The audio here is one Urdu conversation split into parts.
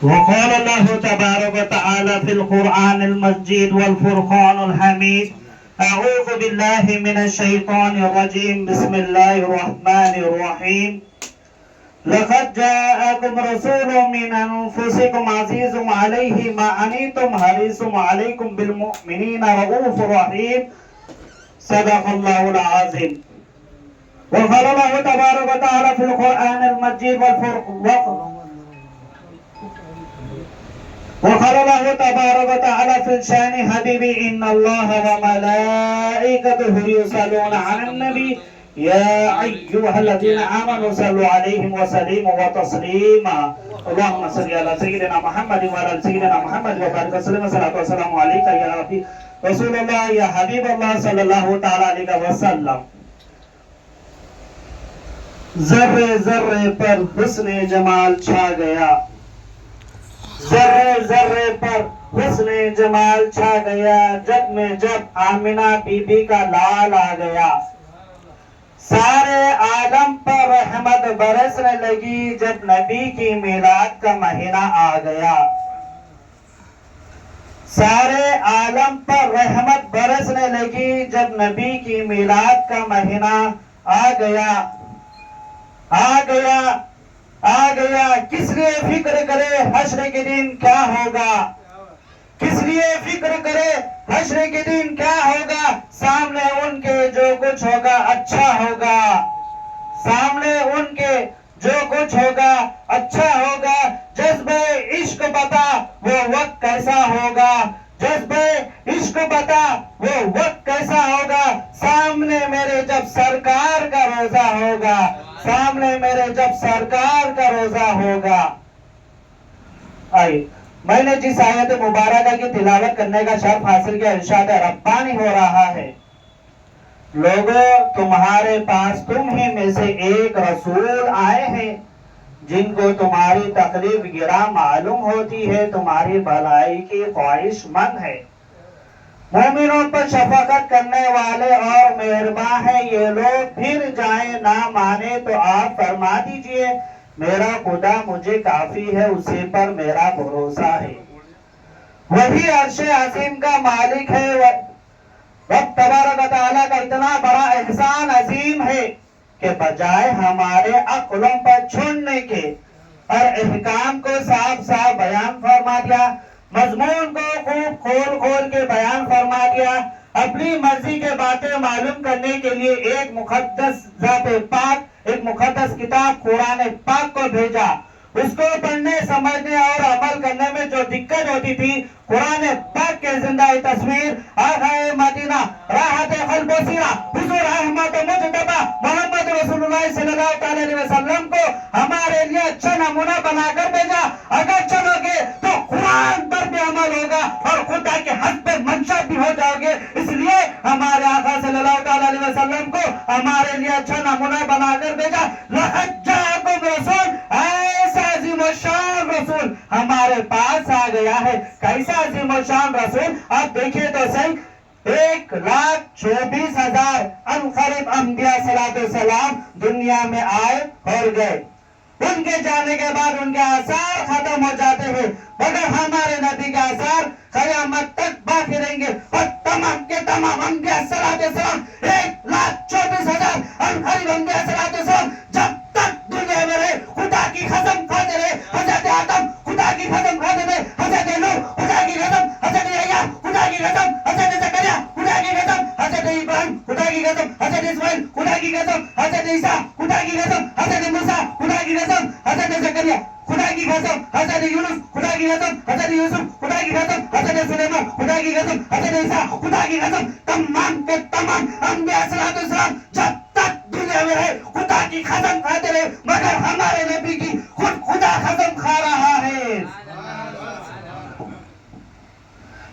وقال الله تبارك وتعالى في القرآن المجيد والفرقان الحميد: أعوذ بالله من الشيطان الرجيم. بسم الله الرحمن الرحيم. لقد جاءكم رسول من أنفسكم عزيز عليه ما عنتم حريص عليكم بالمؤمنين رؤوف رحيم. صدق الله العظيم. وقال الله تبارك وتعالى في القرآن المجيد وقال الله تبارك وتعالى في شأن حبيبي: إن الله وملائكته يصلون على النبي يا أيها الذين آمنوا صلوا عليه وسلموا تسليما. اللهم صل على سيدنا محمد وعلى سيدنا محمد وبارك وسلم. الصلاة والسلام عليك يا رسول الله يا حبيب الله صلی اللہ تعالی علیہ وسلم. ذرے ذرے پر حسن جمال چھا گیا، ذرے ذرے پر حسن جمال چھا گیا، جب میں جب آمنہ بی بی کا لال آ گیا. سارے عالم پر رحمت برسنے لگی جب نبی کی میلاد کا مہینہ آ گیا. سارے عالم پر رحمت برسنے لگی جب نبی کی میلاد کا مہینہ آ گیا. آ گیا آ گیا کس لیے فکر کرے حشر کے دن کیا ہوگا، کس لیے فکر کرے حشر کے دن کیا ہوگا. سامنے ان کے جو کچھ ہوگا اچھا ہوگا، سامنے ان کے جو کچھ ہوگا اچھا ہوگا. جذبہ عشق بتا وہ وقت کیسا ہوگا، جذبہ عشق بتا وہ وقت کیسا ہوگا. سامنے میرے جب سرکار کا روزہ ہوگا، سامنے میرے جب سرکار کا روزہ ہوگا. آئیے میں نے جس آیت مبارکہ کی تلاوت کرنے کا شرف حاصل کیا، ارشاد ربانی ہو رہا ہے: لوگوں تمہارے پاس تم ہی میں سے ایک رسول آئے ہیں جن کو تمہاری تکلیف گرا معلوم ہوتی ہے، تمہاری بھلائی کی خواہش مند ہے، مومنوں پر شفقت کرنے والے اور مہربان ہیں. یہ لوگ پھر جائیں نہ مانے تو آپ فرما دیجئے: میرا خدا مجھے کافی ہے، اسی پر میرا بھروسہ ہے. وہی عرش عظیم کا مالک ہے. رب تبارک و تعالیٰ کا اتنا بڑا احسان عظیم ہے کہ بجائے ہمارے عقلوں پر چھوڑنے کے اور احکام کو صاف صاف بیان فرما دیا، مضمون کو خوب کھول کھول کے بیان فرما دیا. اپنی مرضی کے باتیں معلوم کرنے کے لیے ایک مقدس ذات پاک، ایک مقدس کتاب قرآن پاک کو بھیجا. اس کو پڑھنے سمجھنے اور عمل کرنے میں جو دقت ہوتی تھی، قرآن پاک کے زندہ تصویر آقا مدینہ راحت قلب و سینہ حضور احمد مجتبی محمد رسول اللہ صلی اللہ علیہ وسلم کو ہمارے لیے اچھا نمونہ بنا کر بھیجا. اگر چلو گے تو قرآن پر بھی عمل ہوگا اور خدا کے حق پہ منشا بھی ہو جاؤ گے. اس لیے ہمارے آقا صلی اللہ علیہ وسلم کو ہمارے لیے اچھا نمونہ بنا کر بھیجا. لقد جاءکم رسول، ایسا عظیم الشان رسول ہمارے پاس آ گیا ہے. کیسا عظیم الشان رسول؟ آپ دیکھیں تو صحیح، 1,24,000 عنقریب انبیاء صلی السلام دنیا میں آئے اور گئے. ان کے جانے کے بعد ان کے آثار ختم ہو جاتے ہیں، مگر ہمارے نبی کے آثار قیامت تک باقی رہیں گے. اور تمام کے تمام انبیاء صلی السلام 1,24,000 عنقریب انبیاء صلی السلام جب تک دنیا میں رہے خدا کی قسم کھاتے رہے. حضرت آدم خدا کی قسم کھاتے رہے، حضرت نوح خدا کی قسم، حضرت یحییٰ خدا کی قسم، حضرت زکریا خدا کی قسم، حضرت ابراہیم خدا کی قسم، حضرت اسماعیل خدا کی قسم، حضرت عیسیٰ خدا کی قسم، حضرت موسیٰ خدا کی قسم، حضرت زکریا خدا کی قسم، حضرت یونس خدا کی قسم، حضرت یوسف خدا کی قسم، حضرت سلیمان خدا کی قسم، حضرت عیسیٰ خدا کی قسم. تمام کے تمام انبیاء صلی السلام جب تک دنیا میں رہے خدا کی قسم کھاتے رہے، مگر ہمارے نبی کی خود خدا قسم کھا رہا ہے.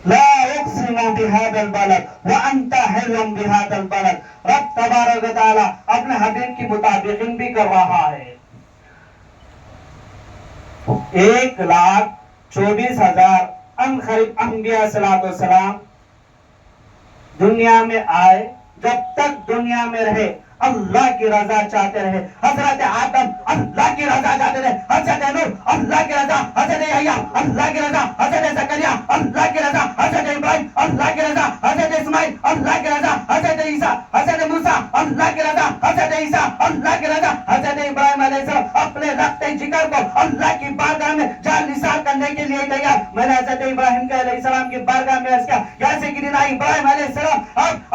لا اقسم بهذا البلد وانت حل بهذا البلد. رب تبارک و تعالی اپنے حبیب کی مطابقین بھی کر رہا ہے. 1,24,000 عنقریب انبیاء صلی اللہ علیہ وسلم دنیا میں آئے، جب تک دنیا میں رہے اللہ کی رضا چاہتے رہے. حضرت آدم اللہ کی رضا چاہتے رہے. حضرت نوح اللہ کی رضا. حضرت یحییٰ اللہ کی رضا. حضرت زکریا اللہ کی رضا. حضرت ابراہیم اللہ کی رضا. حضرت اسماعیل اللہ کی رضا. حضرت عیسیٰ حضرت موسیٰ اللہ کی رضا. حضرت عیسیٰ اللہ کی رضا. حضرت ابراہیم علیہ السلام اپنے رخت جگر کو اللہ کی بارگاہ میں جان نثار کرنے کے لیے تیار. میں نے حضرت ابراہیم علیہ السلام کی بارگاہ میں عرض کیا یا سیدنا ابراہیم علیہ السلام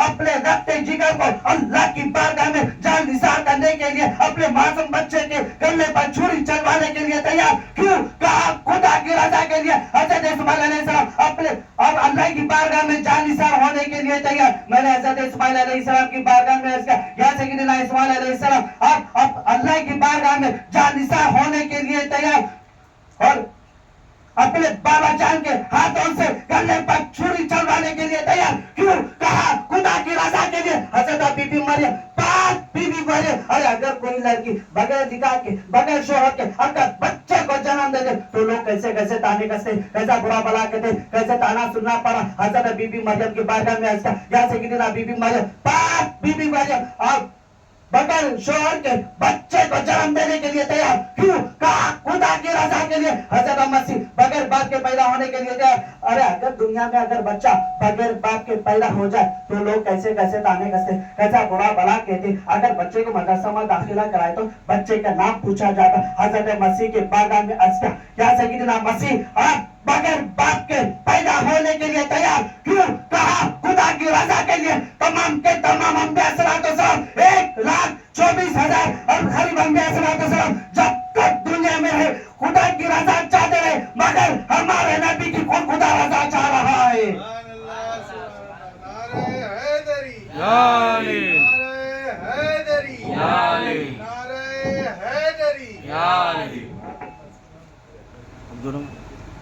اپنے رخت جگر کو اللہ کی بارگاہ میں جان نثار کرنے کے لیے اپنے معصوم بچے کے گلے پر چھری چلوانے کے لیے تیار کیوں؟ کہا خدا کی رضا کے لیے. حضرت اسماعیل علیہ السلام اپنے اور اللہ کی بارگاہ میں جان نثار ہونے کے لیے تیار. میں نے حضرت اسماعیل علیہ السلام کی بارگاہ میں عرض کیا یا سیدنا اسماعیل علیہ السلام آپ اللہ کی بارگاہ میں جان نثار ہونے کے لیے تیار اور اپنے بابا جان کے ہاتھوں سے گلے پر چھری چلوانے کے لیے تیار کیوں؟ کہا خدا کی رضا کے لیے. حضرت بی بی مریم پاک بی بی مریم ارے اگر کوئی لڑکی بغیر نکاح کے بغیر شوہر کے اگر بچے کو جنم دے دے تو لوگ کیسے کیسے تانے کستے کیسا برا بلا کہتے کیسے تانا سننا پڑا. حضرت بی بی مریم کی بارگاہ میں عرض کیا یا سیدنا بی بی مریم پاک بی بی مریم آپ بغیر شوہر کے بچے کو جنم دینے کے لیے تیار کیوں؟ کہا خدا کی رضا کے لیے. حضرت مسیح بغیر باپ کے پیدا ہونے کے لیے تیار. ارے اگر دنیا میں اگر بچہ بغیر باپ کے پیدا ہو جائے تو لوگ کیسے کیسے تانے کستے کیسا برا بلا کہتے. اگر بچے کو مدرسہ میں داخلہ کرائے تو بچے کا نام پوچھا جاتا. حضرت مسیح کے بارگاہ میں عرض کیا یا سیدنا مسیح آپ بغیر باپ کے پیدا ہونے کے لیے تیار کیوں؟ کہا خدا کی رضا کے لیے. تمام کے تمام انبیاء صلوات و سلام 1,24,000 اور غریب انبیاء صلوات و سلام جب تک دنیا میں ہے خدا کی رضا چاہتے رہے مگر ہمارے نبی کی کون خدا رضا چاہ رہا ہے.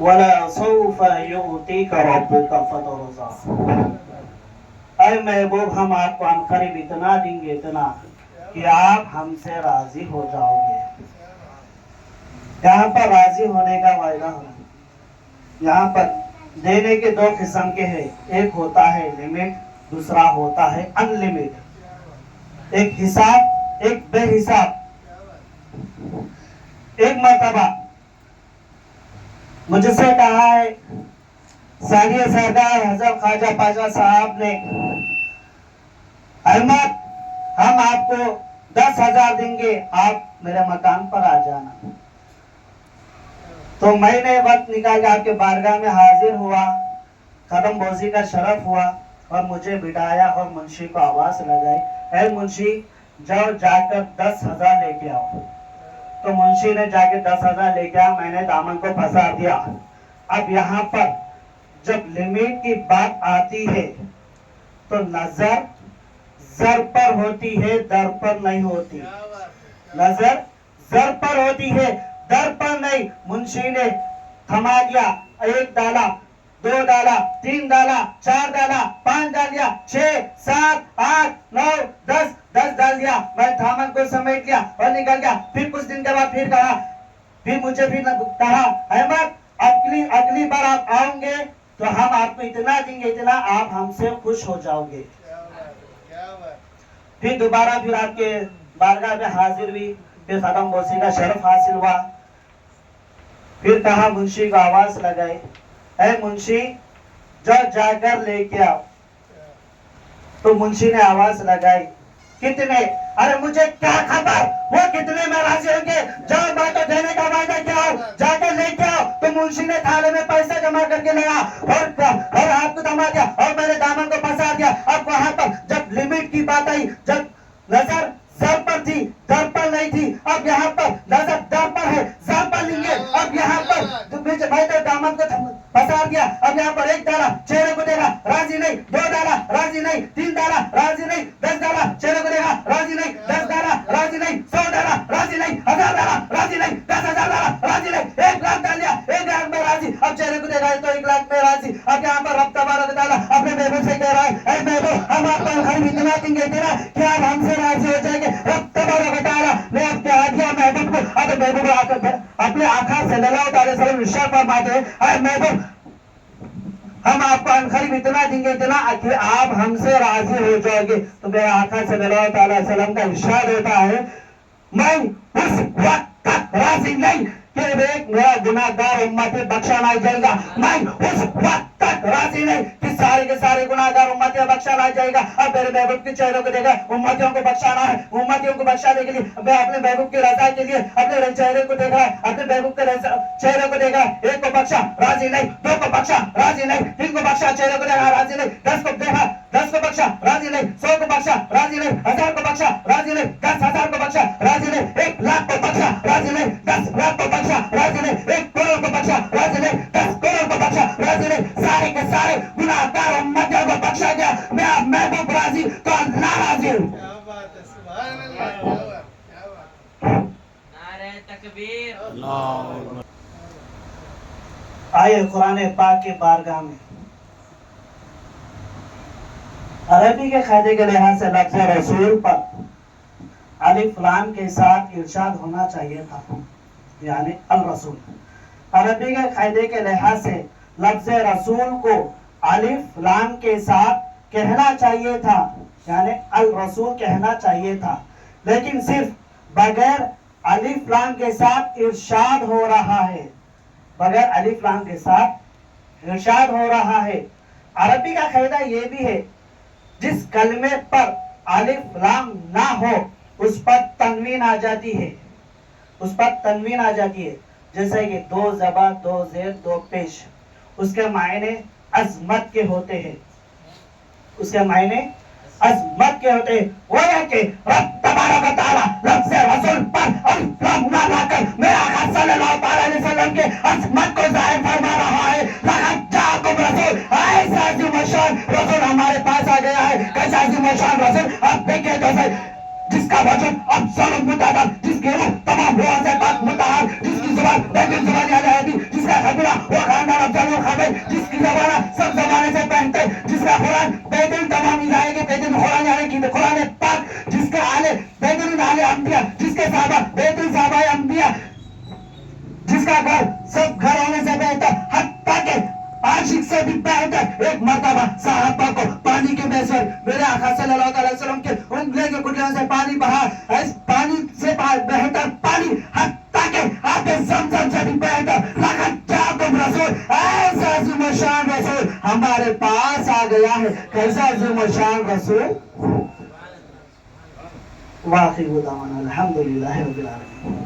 وَلَا سَوْفَ يُؤْتِيكَ رَبُّكَ فَتَرْضَىٰ. اے محبوب ہم آپ کو عن قریب اتنا دیں گے اتنا کہ آپ ہم سے راضی ہو جاؤ گے. یہاں پر راضی ہونے کا وعدہ ہونا. یہاں پر دینے کے دو قسم کے ہیں. ایک ہوتا ہے لمٹ دوسرا ہوتا ہے ان لمٹ. ایک حساب ایک بے حساب. ایک مرتبہ مجھ سے کہا ہے ثانیہ سردار حضرت خواجہ پاشا صاحب نے احمد ہم آپ کو 10,000 دیں گے آپ میرے مکان پر آ جانا. تو میں نے وقت نکال کے آپ کے بارگاہ میں حاضر ہوا. قدم بوزی کا شرف ہوا اور مجھے بٹھایا اور منشی کو آواز لگائی اے منشی جاؤ جا کر 10,000 لے کے آؤ. تو منشی نے جا کے 10,000 لے کے آیا. میں نے دامن کو پھنسا دیا. اب یہاں پر جب لمٹ کی بات آتی ہے تو نظر زر پر ہوتی ہے در پر نہیں ہوتی. نظر زر پر ہوتی ہے در پر نہیں. منشی نے تھما دیا. 1 ڈالا 2 ڈالا 3 ڈالا 4 ڈالا 5 ڈال دیا 6 7 8 9 10 ڈال دیا. میں دامن کو سمیٹ لیا اور نکل گیا. پھر کچھ دن کے بعد پھر کہا پھر مجھے پھر کہا احمد اگلی بار آپ آؤں گے تو ہم آپ کو اتنا دیں گے اتنا آپ ہم سے خوش ہو جاؤ گے. پھر دوبارہ پھر آپ کے بارگاہ میں حاضر ہوئی. پھر قدم بوسی کا شرف حاصل ہوا. پھر کہا منشی کو آواز لگائے اے منشی جا کر لے کے آؤ. تو منشی نے آواز لگائی کتنے؟ ارے مجھے کیا خبر وہ کتنے میں راضی ہوں گے. جاؤ میں تو دینے کا وعدہ کیا ہو جا کر لے کے آؤ. تو منشی نے تھالے میں پیسہ جمع کر کے لیا اور آپ کو تھما دیا اور میں نے دامن کو پھنسا دیا. اب وہاں پر جب لمٹ کی بات آئی جب نظر سر پر تھی در پر نہیں تھی. اب یہاں پر نظر در پر ہے سر پر لیں گے. اب یہاں پر میں تو دامن کو پھنسا دیا. اب یہاں پر 1 ڈالا چہرے کو دے گا راضی نہیں. 2 ڈالا راضی نہیں. 3 ڈالا راضی نہیں. 10 ڈالا چہرے کو دے گا راضی نہیں. 10 ڈالا راضی نہیں. 100 ڈالا راضی نہیں. 1000 ڈالا راضی نہیں. 10,000 ڈالا راضی نہیں. 1 لاکھ ڈال دیا 1 لاکھ میں راضی. اب چہرے کو دے گا تو 1 لاکھ میں راضی. اب یہاں پر رب تبارک و تعالیٰ اپنے محبوب سے کہہ رہا ہے اے محبوب ہم آپ پر خرید اتنا دیں گے اتنا کہ آپ ہم سے راضی ہو جائیں گے. رب تبارک و تعالیٰ نے اب کہا دیا محبوب کو. اب محبوب اپنے آقا صلی اللہ علیہ وسلم ارشاد فرماتے ہیں اے محبوب ہم آپ کو عنقریب اتنا دیں گے اتنا کہ آپ ہم سے راضی ہو جاؤ گے. تو میرے آقا صلی اللہ علیہ وسلم کا ارشاد ہوتا ہے میں اس وقت تک راضی نہیں کہ ایک میرا گناہ گار امت بخشا نہ جائے گا. میں اس وقت تک راضی نہیں کہ سارے کے سارے گناہ گار امتیاں بخشا نہ جائے گا. اب میرے محبوب کے چہروں کو دیکھا امتیوں کو بخشانا ہے. امتیوں کو بخشانے کے لیے میں اپنے محبوب کی رضا کے لیے اپنے چہرے کو دیکھ رہا ہے, اپنے محبوب کے چہرے کو دیکھ رہا ہے. ایک کو بخشا راضی نہیں, دو کو بخشا راضی نہیں, تین کو بخشا چہرے کو دیکھا راضی نہیں, 10 کو دیکھا 10 کو بخشا راضی نہیں, 100 کو بخشا راضی نہیں, 1000 کو بخشا راضی نہیں, 10,000 کو بخشا راضی نہیں, 1 لاکھ کو بخشا راضی نہیں, 10 لاکھ کو بخشا راضی نہیں, 1 کروڑ کو بخشا راضی نہیں, 10 کروڑ کو بخشا راضی نہیں. سارے کے سارے گناہ گار امتیوں کو بخشا گیا. میں اب محبوب راضی تو اللہ راضی ہوں. نعرہ تکبیر. آئے قرآن پاک کے بارگاہ میں عربی کے قاعدے کے لحاظ سے لفظ رسول پر الف لام کے ساتھ ارشاد ہونا چاہیے تھا, یعنی الرسول. عربی کے قاعدے کے لحاظ سے لفظ رسول کو الف لام کے ساتھ کہنا چاہیے تھا, یعنی الرسول کہنا چاہیے تھا, لیکن صرف بغیر الف لام کے ساتھ ارشاد ہو رہا ہے. بغیر الف لام کے ساتھ ارشاد ہو رہا ہے. عربی کا قاعدہ یہ بھی ہے جس کلمے پر الف لام نہ ہو اس پر تنوین آ جاتی ہے, اس پر تنوین آ جاتی ہے. جیسے کہ 2 زبر 2 زیر 2 پیش, اس کے معنی عظمت کے ہوتے ہیں, اس کے معنی عظمت کے ہوتے ہیں. وہ ہے کہ رب تبارک و تعالی لفظ رسول پر الف لام نہ لا کر میرے آقا صلی اللہ علیہ وسلم کے عظمت کو ظاہر فرما رہا ہے. لقد جاءکم رسول, ایسا عظیم الشان رسول ہمارے پاس آ گیا ہے. کیسا عظیم الشان رسول, اب دیکھیں تو صحیح, جس کا وجود افضل المتعدد, جس کی روح تمام روحوں سے پاک مطہر, جس کی زبان لیکن زبان علیہ, جس کا قبیلہ وہ خاندان افضل الخبیر, جس کی زبانہ سب زبانے سے پہنتے, جس کا قرآن بہترین تمام ادائے کے بہترین قرآن یعنی کہ قرآن پاک, جس کے آلے بہترین آلے انبیاء, جس کے صحابہ بہترین صحابہ انبیاء, جس کا گھر سب گھر ہونے سے بہتر, حتیٰ کہ عاشق سے بھی بہتر. ایک مرتبہ صحابہ کو پانی کے بحثر میرے آقا صلی اللہ علیہ وسلم کے انگلے کے کٹیوں سے پانی بہا, اس پانی سے بہتر پانی, حتیٰ کہ آب زمزم سے بھی بہتر. لقد جاءکم رسول, ایسا عظیم الشان رسول ہمارے پاس آ گیا ہے. کیسا عظیم الشان رسول. واقعی دعوانا الحمدللہ رب العالمین.